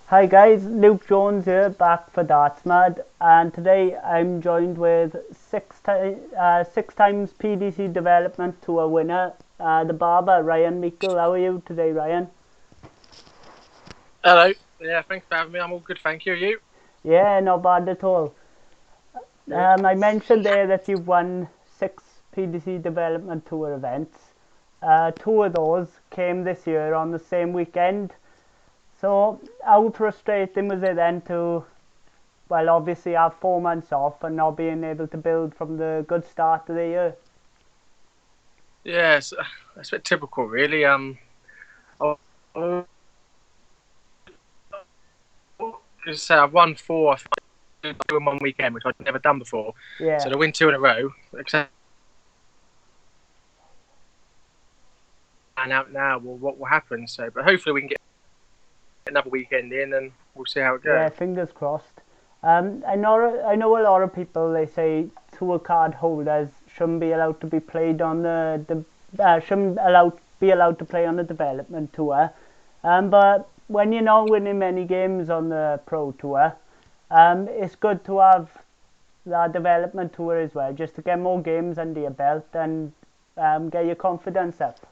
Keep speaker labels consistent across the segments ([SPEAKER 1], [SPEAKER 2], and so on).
[SPEAKER 1] Hi guys, Luke Jones here, back for DartsMad, and today I'm joined with six times PDC Development Tour winner, the barber Ryan Meikle. How are you today, Ryan?
[SPEAKER 2] Hello. Yeah, thanks for having me. I'm all good, thank you. You?
[SPEAKER 1] Yeah, not bad at all. I mentioned there that you've won 6 PDC Development Tour events. 2 of those came this year on the same weekend. So how frustrating was it then to, well, obviously have 4 months off and not being able to build from the good start of the year?
[SPEAKER 2] Yeah, it's a bit typical, really. I just say I've won 4 in 1 weekend, which I'd never done before.
[SPEAKER 1] Yeah.
[SPEAKER 2] So to win 2 in a row, except and out now, well, what will happen? So, but hopefully we can get another weekend in, and we'll see how it goes.
[SPEAKER 1] Yeah, fingers crossed. I know a lot of people, they say tour card holders shouldn't be allowed to be played on be allowed to play on the development tour. But when you're not winning many games on the pro tour, it's good to have the development tour as well, just to get more games under your belt and get your confidence up.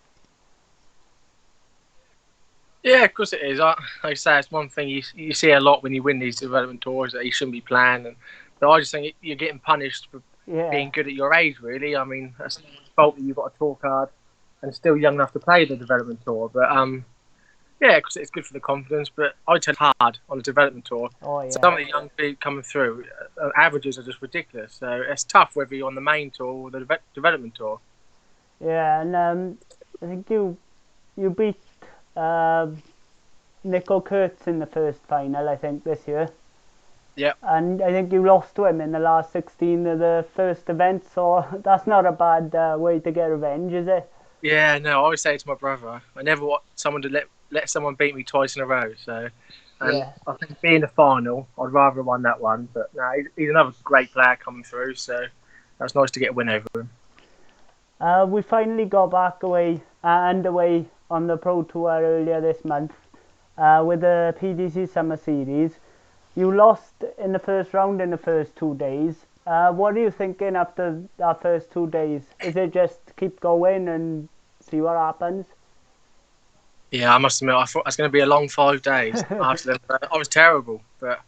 [SPEAKER 2] Yeah, of course it is. Like I say, it's one thing you see a lot when you win these development tours that you shouldn't be playing. But I just think you're getting punished for being good at your age, really. I mean, that's not your fault that you've got a tour card and still young enough to play the development tour. But yeah, because it's good for the confidence. But I tell hard on the development tour.
[SPEAKER 1] Oh yeah.
[SPEAKER 2] Some of the young people coming through, averages are just ridiculous. So it's tough whether you're on the main tour or the development tour.
[SPEAKER 1] Yeah, and I think you beat Nico Kurtz in the first final, I think, this year.
[SPEAKER 2] Yeah.
[SPEAKER 1] And I think you lost to him in the last 16 of the first event, so that's not a bad way to get revenge, is it?
[SPEAKER 2] Yeah, no, I always say to my brother, I never want someone to let someone beat me twice in a row. So, and
[SPEAKER 1] yeah.
[SPEAKER 2] I think being the final, I'd rather have won that one. But no, he's another great player coming through, so that's nice to get a win over him.
[SPEAKER 1] We finally got back underway on the Pro Tour earlier this month with the PDC Summer Series. You lost in the first round in the first 2 days. What are you thinking after that first 2 days? Is it just keep going and see what happens?
[SPEAKER 2] Yeah, I must admit, I thought it was going to be a long 5 days. I was terrible, but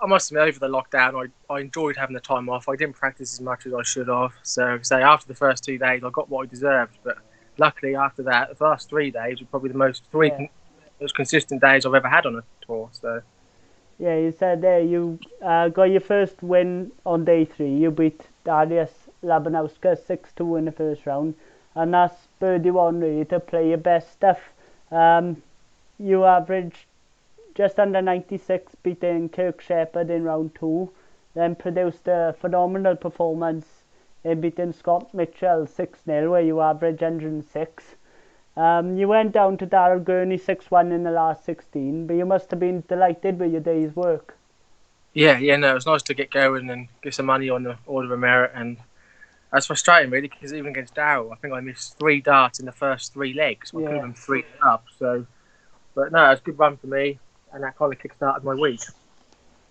[SPEAKER 2] I must admit, over the lockdown, I enjoyed having the time off. I didn't practice as much as I should have. So, say after the first 2 days, I got what I deserved. But luckily, after that, the first 3 days were probably the most consistent days I've ever had on a tour. So.
[SPEAKER 1] Yeah, you said there you got your first win on day 3. You beat Darius Labanowska 6-2 in the first round, and that spurred you on really to play your best stuff. You averaged just under 96, beating Kirk Shepherd in round 2, then produced a phenomenal performance in beating Scott Mitchell 6-0, where you averaged 106. You went down to Darryl Gurney 6-1 in the last 16, but you must have been delighted with your day's work.
[SPEAKER 2] Yeah, no, it was nice to get going and get some money on the Order of Merit, and that's frustrating really because even against Darryl, I think I missed 3 darts in the first 3 legs. I could have been 3 up. So, but no, it was a good run for me, and that kind of kick-started my week.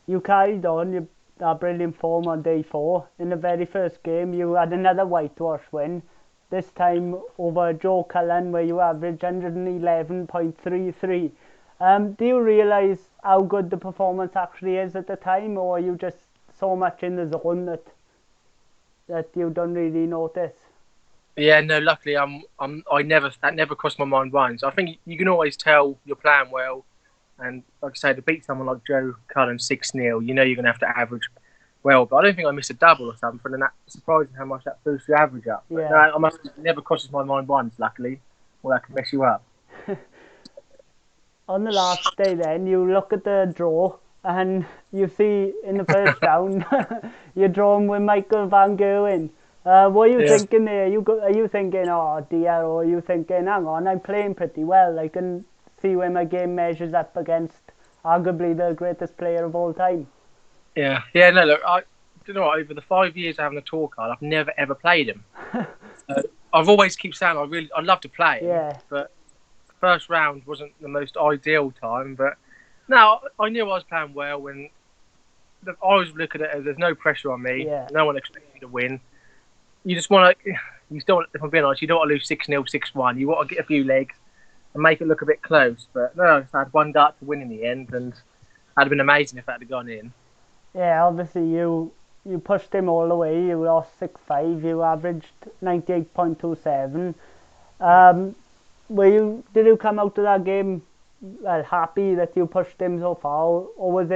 [SPEAKER 1] You carried on your brilliant form on day 4. In the very first game, you had another whitewash win. This time over Joe Cullen, where you averaged 111.33. Do you realise how good the performance actually is at the time, or are you just so much in the zone that you don't really notice?
[SPEAKER 2] Yeah, no. Luckily, that never crossed my mind once. I think you can always tell you're playing well, and like I say, to beat someone like Joe Cullen 6-0, you know you're going to have to average well. But I don't think I missed a double or something, and that's surprising how much that boosts your average up. But no, I must it never crosses my mind once. Luckily, well, that can mess you up.
[SPEAKER 1] On the last day, then you look at the draw and you see in the first round you're drawn with Michael Van Gerwen. What are you thinking there? Are you thinking, oh dear, or are you thinking, hang on, I'm playing pretty well. I can see where my game measures up against arguably the greatest player of all time.
[SPEAKER 2] Yeah. No, look, you know what, over the 5 years of having a tour card, I've never ever played him. I've always keep saying I'd love to play him, but first round wasn't the most ideal time. But Now I knew I was playing well, and I was looking at it as there's no pressure on me.
[SPEAKER 1] Yeah.
[SPEAKER 2] No one expects me to win. You just want to. You still, if I'm being honest, you don't want to lose 6-0, 6-1. You want to get a few legs and make it look a bit close. But no, I had one dart to win in the end, and that'd have been amazing if that had gone in.
[SPEAKER 1] Yeah, obviously you pushed him all the way. You lost 6-5. You averaged 98.27. Did you come out of that game happy that you pushed him so far, or was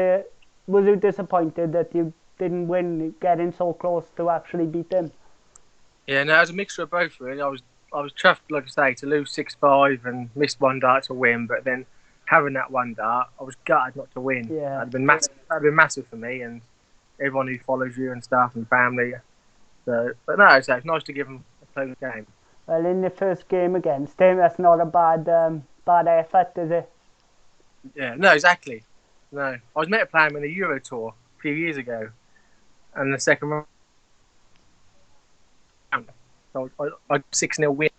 [SPEAKER 1] you disappointed that you didn't win, getting so close to actually beat him?
[SPEAKER 2] Yeah, no, it was a mixture of both really. I was chuffed, like I say, to lose 6-5 and miss one dart to win, but then having that one dart, I was gutted not to win.
[SPEAKER 1] Yeah.
[SPEAKER 2] That'd been massive. That'd been massive for me and everyone who follows you and stuff and family. So, but no, it's nice to give them a close game.
[SPEAKER 1] Well, in the first game against him, that's not a bad effort, is it?
[SPEAKER 2] Yeah, no, exactly. No, I was meant to play him in the Euro Tour a few years ago, and the second round, so I 6-0 win.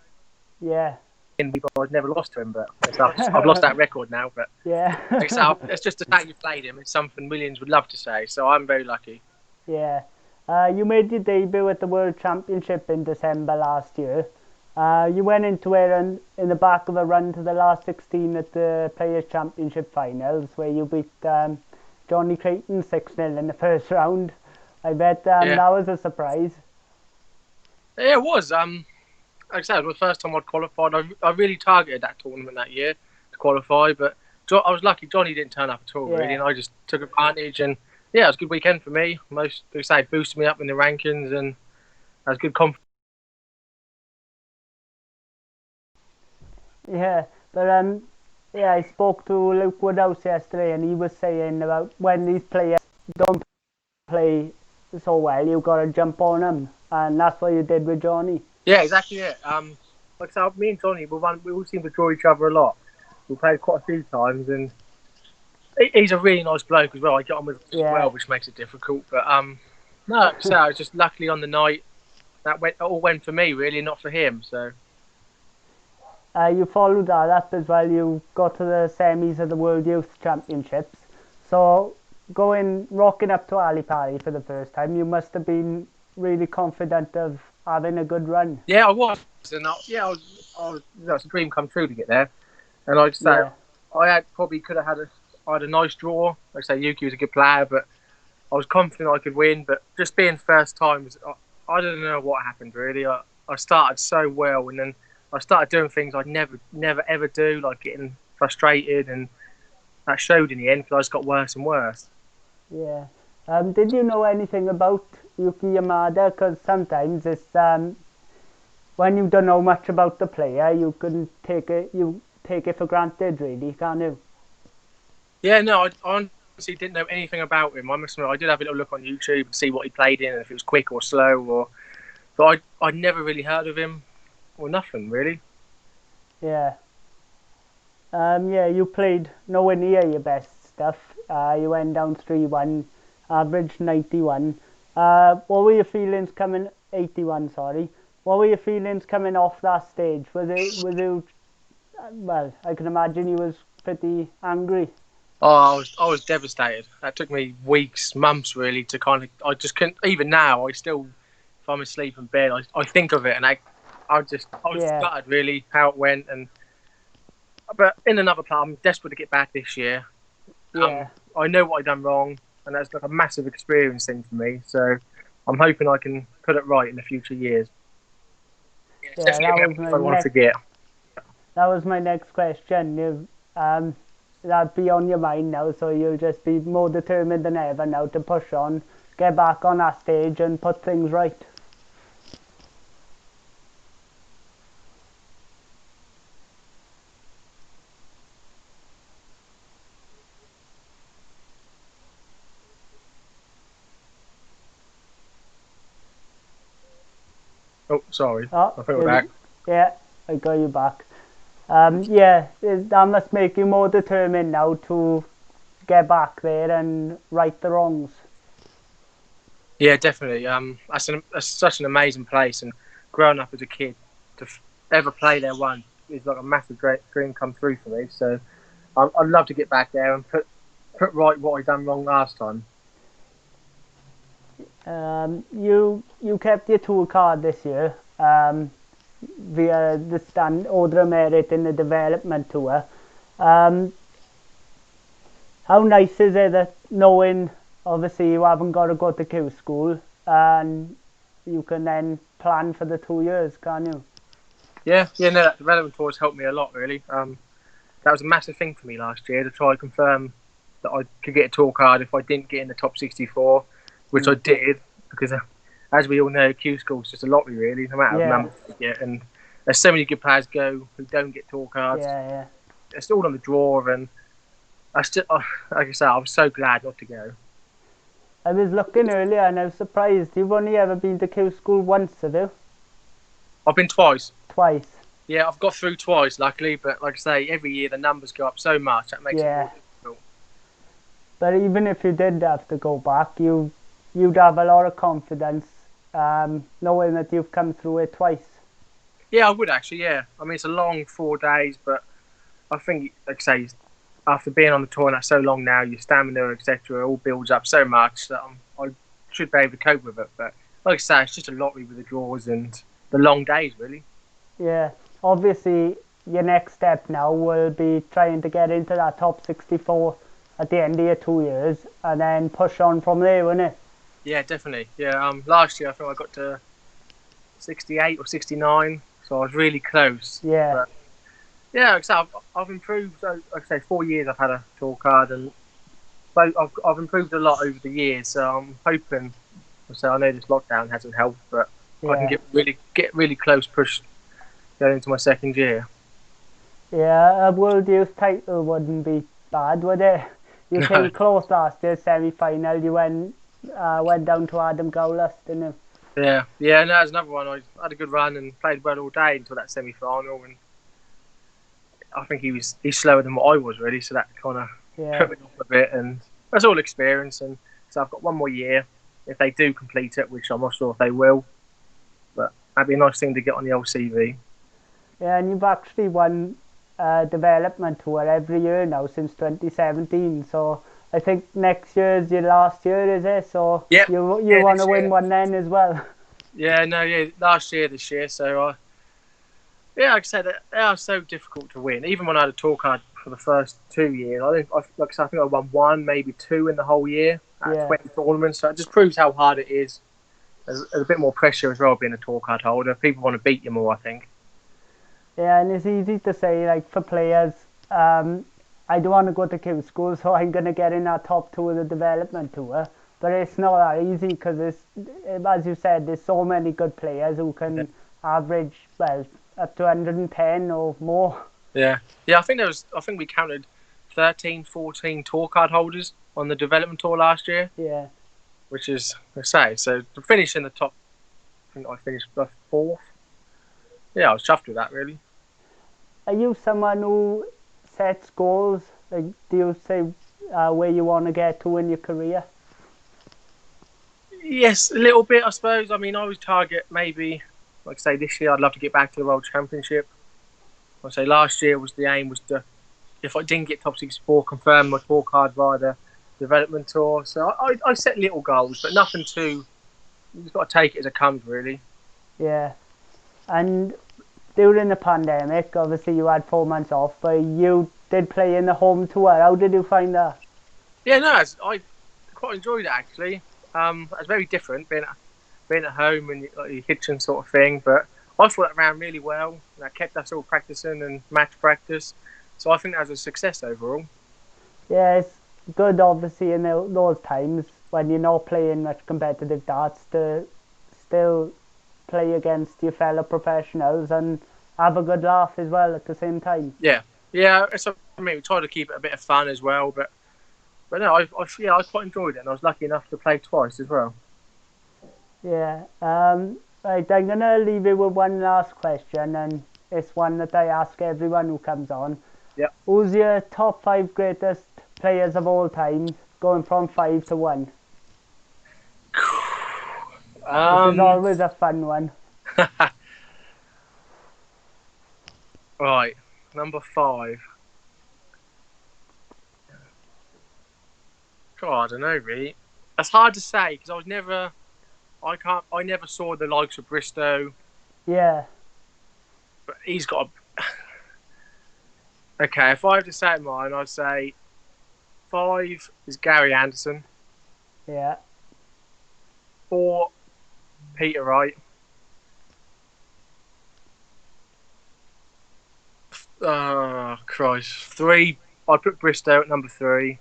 [SPEAKER 1] Yeah.
[SPEAKER 2] I'd never lost to him, but I've lost that record now. But
[SPEAKER 1] yeah,
[SPEAKER 2] it's just the fact you played him. It's something millions would love to say. So I'm very lucky.
[SPEAKER 1] Yeah. You made your debut at the World Championship in December last year. You went into it in the back of a run to the last 16 at the Players' Championship finals, where you beat Johnny Creighton 6-0 in the first round. I bet that was a surprise.
[SPEAKER 2] Yeah, it was. Like I said, it was the first time I'd qualified. I really targeted that tournament that year to qualify, but I was lucky Johnny didn't turn up at all, really, and I just took advantage. And yeah, it was a good weekend for me. Most, they say, boosted me up in the rankings, and I was good confidence.
[SPEAKER 1] Yeah, but I spoke to Luke Woodhouse yesterday, and he was saying about when these players don't play so well, you've got to jump on them, and that's what you did with Johnny.
[SPEAKER 2] Yeah, exactly it. Like I said, me and Johnny, we all seem to draw each other a lot. We played quite a few times, and he's a really nice bloke as well. I get on with him as well, which makes it difficult. But no, so it's just luckily on the night it all went for me, really, not for him. So
[SPEAKER 1] you followed that up as well. You got to the semis of the World Youth Championships. So rocking up to Alipari for the first time, you must have been really confident of having a good run.
[SPEAKER 2] Yeah, I was, and I was that's a dream come true to get there. And I'd say I could have had a nice draw. Like I say, Yuki was a good player, but I was confident I could win. But just being first time, I don't know what happened really. I started so well, and then I started doing things I'd never ever do, like getting frustrated, and that showed in the end because I just got worse and worse.
[SPEAKER 1] Yeah. Did you know anything about Yuki Yamada? Because sometimes it's when you don't know much about the player, you couldn't take it for granted, really, can't you?
[SPEAKER 2] Yeah, no, I honestly didn't know anything about him. I must admit, I did have a little look on YouTube and see what he played in, and if it was quick or slow, but I'd never really heard of him or nothing really.
[SPEAKER 1] Yeah. You played nowhere near your best stuff. You went down 3-1, averaged 91. What were your feelings coming 81? Sorry. What were your feelings coming off that stage? Was it? Well, I can imagine you was pretty angry.
[SPEAKER 2] Oh, I was devastated. That took me weeks, months, really, to kind of. I just couldn't. Even now, I still, if I'm asleep in bed, I think of it, and I was gutted, really, how it went. But in another part, I'm desperate to get back this year.
[SPEAKER 1] Yeah.
[SPEAKER 2] I know what I've done wrong, and that's like a massive experience thing for me. So I'm hoping I can put it right in the future years.
[SPEAKER 1] Yeah, that was my next question. That'd be on your mind now, so you'll just be more determined than ever now to push on, get back on that stage and put things right.
[SPEAKER 2] Oh, sorry. I think we're back.
[SPEAKER 1] Yeah, I got you back. That must make you more determined now to get back there and right the wrongs.
[SPEAKER 2] Yeah, definitely. That's such an amazing place, and growing up as a kid to ever play there is like a massive dream come true for me. So I'd love to get back there and put put right what I done wrong last time.
[SPEAKER 1] You kept your tour card this year via the stand Order of Merit in the Development Tour. How nice is it that knowing obviously you haven't got to go to Q school and you can then plan for the 2 years, can't you?
[SPEAKER 2] Yeah, no, that development tour has helped me a lot, really. That was a massive thing for me last year to try and confirm that I could get a tour card if I didn't get in the top 64, which I did, because as we all know, Q school's just a lottery, really, no matter the number you get. And there's so many good players go who don't get tour cards.
[SPEAKER 1] Yeah.
[SPEAKER 2] It's all on the draw, and I still, like I said, I was so glad not to go.
[SPEAKER 1] I was looking earlier and I was surprised. You've only ever been to Q school once, have you?
[SPEAKER 2] I've been twice.
[SPEAKER 1] Twice.
[SPEAKER 2] Yeah, I've got through twice, luckily, but like I say, every year the numbers go up so much, that makes it more difficult.
[SPEAKER 1] But even if you did have to go back, you'd have a lot of confidence knowing that you've come through it twice.
[SPEAKER 2] Yeah, I would actually, yeah. I mean, it's a long 4 days, but I think, like I say, after being on the tour now so long now, your stamina, etc., all builds up so much that I should be able to cope with it. But like I say, it's just a lottery with the draws and the long days, really.
[SPEAKER 1] Yeah, obviously your next step now will be trying to get into that top 64 at the end of your 2 years and then push on from there, won't it?
[SPEAKER 2] Yeah, definitely. Yeah, last year I think I got to 68 or 69, so I was really close.
[SPEAKER 1] Yeah.
[SPEAKER 2] But yeah, like I say, I've improved. Like I say, 4 years I've had a tour card, and I've improved a lot over the years. So I'm hoping. So I know this lockdown hasn't helped, but I can get really close push going into my second year.
[SPEAKER 1] Yeah, a World Youth title wouldn't be bad, would it? You came close last year, semi-final. You went down to Adam Gowlas, didn't you?
[SPEAKER 2] Yeah. No, there's another one. I had a good run and played well all day until that semi-final, and I think he's slower than what I was, really. So that kind of put me off a bit, and that's all experience. And so I've got 1 more year if they do complete it, which I'm not sure if they will. But that'd be a nice thing to get on the old CV.
[SPEAKER 1] Yeah, and you've actually won development tour every year now since 2017. So I think next year is your last year, is it? So you want to win one then as well.
[SPEAKER 2] Yeah, last year, this year. So like I said, they are so difficult to win. Even when I had a tour card for the first 2 years, I think I won 1, maybe 2 in the whole year out of 20 tournaments. So it just proves how hard it is. There's a bit more pressure as well being a tour card holder. People want to beat you more, I think.
[SPEAKER 1] Yeah, and it's easy to say, like, for players, I don't want to go to Q school, so I'm going to get in that top 2 of the development tour. But it's not that easy because, as you said, there's so many good players who can average, well, up to 110 or more.
[SPEAKER 2] Yeah. I think we counted 13, 14 tour card holders on the development tour last year.
[SPEAKER 1] Yeah.
[SPEAKER 2] Which is, let's say, so to finish in the top, I think I finished 4th. Yeah, I was chuffed with that, really.
[SPEAKER 1] Are you someone who sets goals? Like, do you say where you want to get to in your career?
[SPEAKER 2] Yes, a little bit, I suppose. I mean, I always target maybe, like I say, this year I'd love to get back to the World Championship. I say last year the aim was to, if I didn't get top 64, confirm my tour card via the development tour. So I set little goals, but nothing too. You just got to take it as it comes, really. Yeah.
[SPEAKER 1] And during the pandemic, obviously you had 4 months off, but you did play in the home tour. How did you find that?
[SPEAKER 2] Yeah, no, I quite enjoyed it actually. It's very different being at home and your kitchen sort of thing, but I thought that ran really well. That kept us all practicing and match practice, so I think that was a success overall.
[SPEAKER 1] Yeah, it's good obviously in those times when you're not playing much competitive darts to still play against your fellow professionals and have a good laugh as well at the same time.
[SPEAKER 2] Yeah. I mean, we try to keep it a bit of fun as well, but no, I quite enjoyed it, and I was lucky enough to play twice as well.
[SPEAKER 1] Yeah. Right, I'm gonna leave you with one last question, and it's one that I ask everyone who comes on.
[SPEAKER 2] Yeah.
[SPEAKER 1] Who's your top 5 greatest players of all time, going from 5 to 1? This is always a fun one.
[SPEAKER 2] Right, number 5. God, I don't know, really. That's hard to say because I never saw the likes of Bristow.
[SPEAKER 1] Yeah.
[SPEAKER 2] But he's got. Okay, if I have to say mine, I'd say 5 is Gary Anderson.
[SPEAKER 1] Yeah.
[SPEAKER 2] 4, Peter Wright. Oh, Christ. 3, I put Bristow at number 3.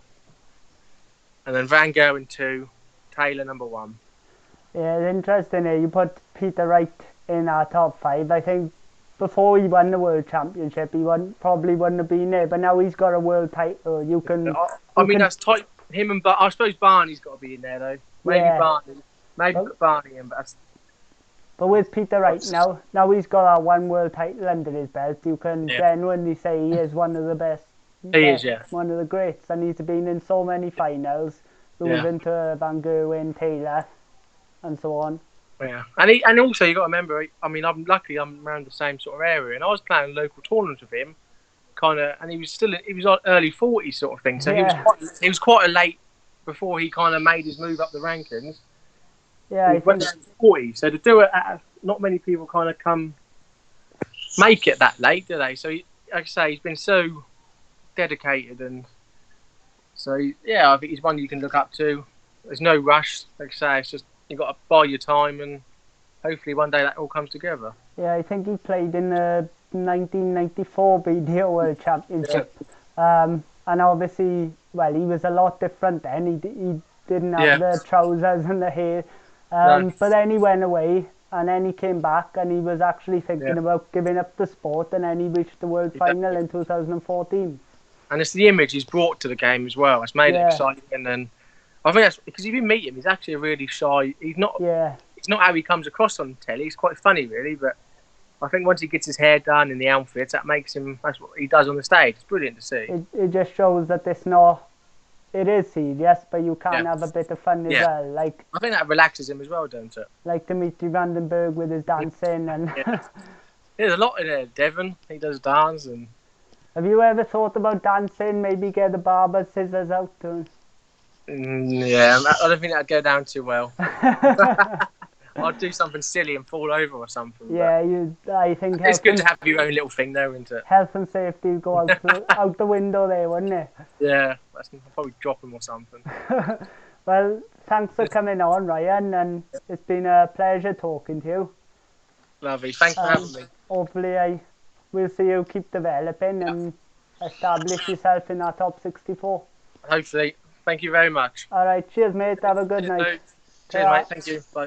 [SPEAKER 2] And then Van Gogh in 2, Taylor number 1.
[SPEAKER 1] Yeah, it's interesting. You put Peter Wright in our top 5. I think before he won the World Championship, he probably wouldn't have been there. But now he's got a world title.
[SPEAKER 2] I mean, that's tight. Him and I suppose Barney's got to be in there though. Maybe Barney. Maybe put Barney in, but that's.
[SPEAKER 1] But with Peter Wright now he's got our 1 world title under his belt. You can genuinely say he is one of the best.
[SPEAKER 2] He is, yeah.
[SPEAKER 1] One of the greats, and he's been in so many finals, losing to Van Gerwen, Taylor, and so on.
[SPEAKER 2] Yeah, and also you got to remember. I mean, I'm around the same sort of area, and I was playing a local tournament with him, and he was like early 40s sort of thing. So he was quite a late before he kind of made his move up the rankings.
[SPEAKER 1] Yeah,
[SPEAKER 2] he went down to 40. So to do it, not many people kind of make it that late, do they? So like I say, he's been so dedicated, and so yeah, I think he's one you can look up to. There's no rush, like I say. It's just you got to buy your time, and hopefully one day that all comes together.
[SPEAKER 1] Yeah, I think he played in the 1994 BDO World Championship, and obviously, well, he was a lot different then. He didn't have the trousers and the hair, but then he went away, and then he came back, and he was actually thinking about giving up the sport, and then he reached the world final in 2014.
[SPEAKER 2] And it's the image he's brought to the game as well. It's made it exciting, and then I think that's because if you meet him, he's actually a really shy. He's not. Yeah. It's not how he comes across on telly. He's quite funny, really. But I think once he gets his hair done in the outfits, that makes him. That's what he does on the stage. It's brilliant to see.
[SPEAKER 1] It just shows that it is serious, but you can have a bit of fun as well. Like
[SPEAKER 2] I think that relaxes him as well, don't it?
[SPEAKER 1] Like Dimitri Vandenberg with his dancing and.
[SPEAKER 2] There's a lot in there. Devon, he does dance and.
[SPEAKER 1] Have you ever thought about dancing? Maybe get the barber scissors out and.
[SPEAKER 2] Yeah, I don't think that'd go down too well. I'd do something silly and fall over or something.
[SPEAKER 1] Yeah, I think
[SPEAKER 2] it's good to have your own little thing though, isn't it?
[SPEAKER 1] Health and safety would go out the window there, wouldn't it?
[SPEAKER 2] Yeah, I'd probably drop him or something.
[SPEAKER 1] Well, thanks for coming on, Ryan, and it's been a pleasure talking to you.
[SPEAKER 2] Lovely, thanks for having me.
[SPEAKER 1] Hopefully, we'll see you keep developing and establish yourself in our top 64.
[SPEAKER 2] Hopefully. Thank you very much.
[SPEAKER 1] All right. Cheers, mate. Have a good night.
[SPEAKER 2] Cheers, mate. Thank you. Bye.